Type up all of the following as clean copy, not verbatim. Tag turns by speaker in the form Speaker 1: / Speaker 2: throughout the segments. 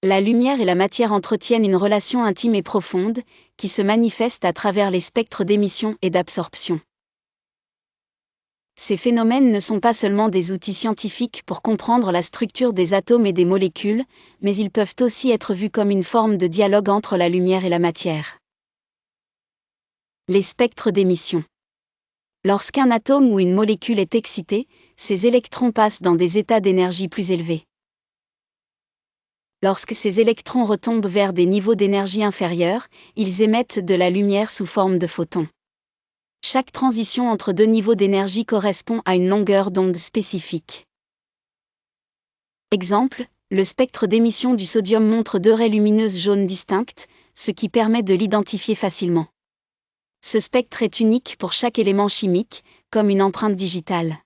Speaker 1: La lumière et la matière entretiennent une relation intime et profonde, qui se manifeste à travers les spectres d'émission et d'absorption. Ces phénomènes ne sont pas seulement des outils scientifiques pour comprendre la structure des atomes et des molécules, mais ils peuvent aussi être vus comme une forme de dialogue entre la lumière et la matière. Les spectres d'émission. Lorsqu'un atome ou une molécule est excité, ses électrons passent dans des états d'énergie plus élevés. Lorsque ces électrons retombent vers des niveaux d'énergie inférieurs, ils émettent de la lumière sous forme de photons. Chaque transition entre deux niveaux d'énergie correspond à une longueur d'onde spécifique. Exemple, le spectre d'émission du sodium montre deux raies lumineuses jaunes distinctes, ce qui permet de l'identifier facilement. Ce spectre est unique pour chaque élément chimique, comme une empreinte digitale.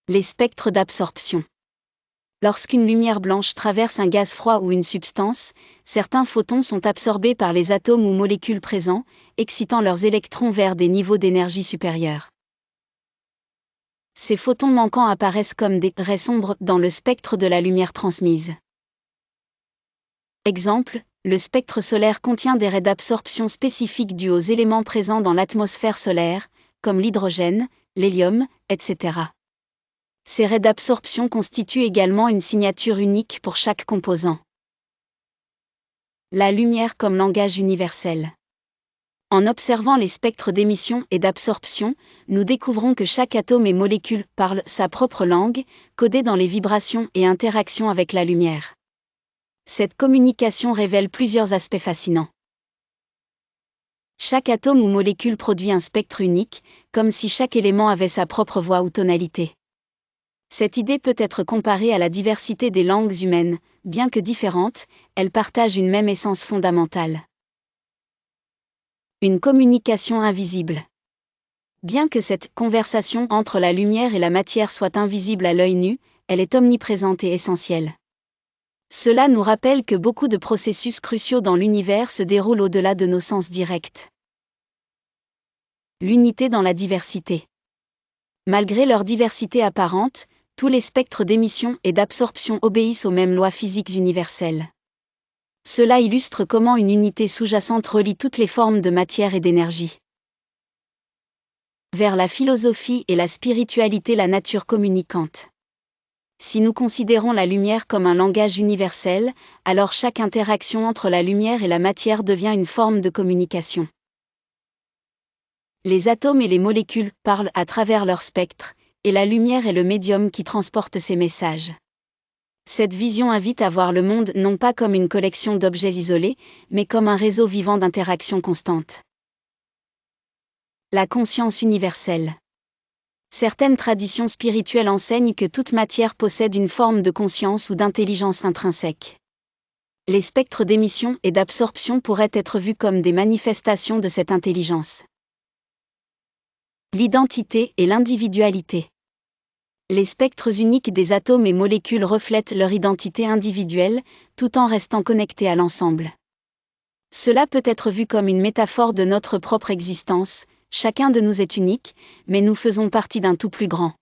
Speaker 1: Les spectres d'absorption. Lorsqu'une lumière blanche traverse un gaz froid ou une substance, certains photons sont absorbés par les atomes ou molécules présents, excitant leurs électrons vers des niveaux d'énergie supérieurs. Ces photons manquants apparaissent comme des raies sombres dans le spectre de la lumière transmise. Exemple, le spectre solaire contient des raies d'absorption spécifiques dues aux éléments présents dans l'atmosphère solaire, comme l'hydrogène, l'hélium, etc. Ces raies d'absorption constituent également une signature unique pour chaque composant. La lumière comme langage universel. En observant les spectres d'émission et d'absorption, nous découvrons que chaque atome et molécule parle sa propre langue, codée dans les vibrations et interactions avec la lumière. Cette communication révèle plusieurs aspects fascinants. Chaque atome ou molécule produit un spectre unique, comme si chaque élément avait sa propre voix ou tonalité. Cette idée peut être comparée à la diversité des langues humaines, bien que différentes, elles partagent une même essence fondamentale. Une communication invisible. Bien que cette conversation entre la lumière et la matière soit invisible à l'œil nu, elle est omniprésente et essentielle. Cela nous rappelle que beaucoup de processus cruciaux dans l'univers se déroulent au-delà de nos sens directs. L'unité dans la diversité. Malgré leur diversité apparente, tous les spectres d'émission et d'absorption obéissent aux mêmes lois physiques universelles. Cela illustre comment une unité sous-jacente relie toutes les formes de matière et d'énergie. Vers la philosophie et la spiritualité, la nature communicante. Si nous considérons la lumière comme un langage universel, alors chaque interaction entre la lumière et la matière devient une forme de communication. Les atomes et les molécules parlent à travers leur spectre, et la lumière est le médium qui transporte ces messages. Cette vision invite à voir le monde non pas comme une collection d'objets isolés, mais comme un réseau vivant d'interactions constantes. La conscience universelle. Certaines traditions spirituelles enseignent que toute matière possède une forme de conscience ou d'intelligence intrinsèque. Les spectres d'émission et d'absorption pourraient être vus comme des manifestations de cette intelligence. L'identité et l'individualité. Les spectres uniques des atomes et molécules reflètent leur identité individuelle, tout en restant connectés à l'ensemble. Cela peut être vu comme une métaphore de notre propre existence. Chacun de nous est unique, mais nous faisons partie d'un tout plus grand.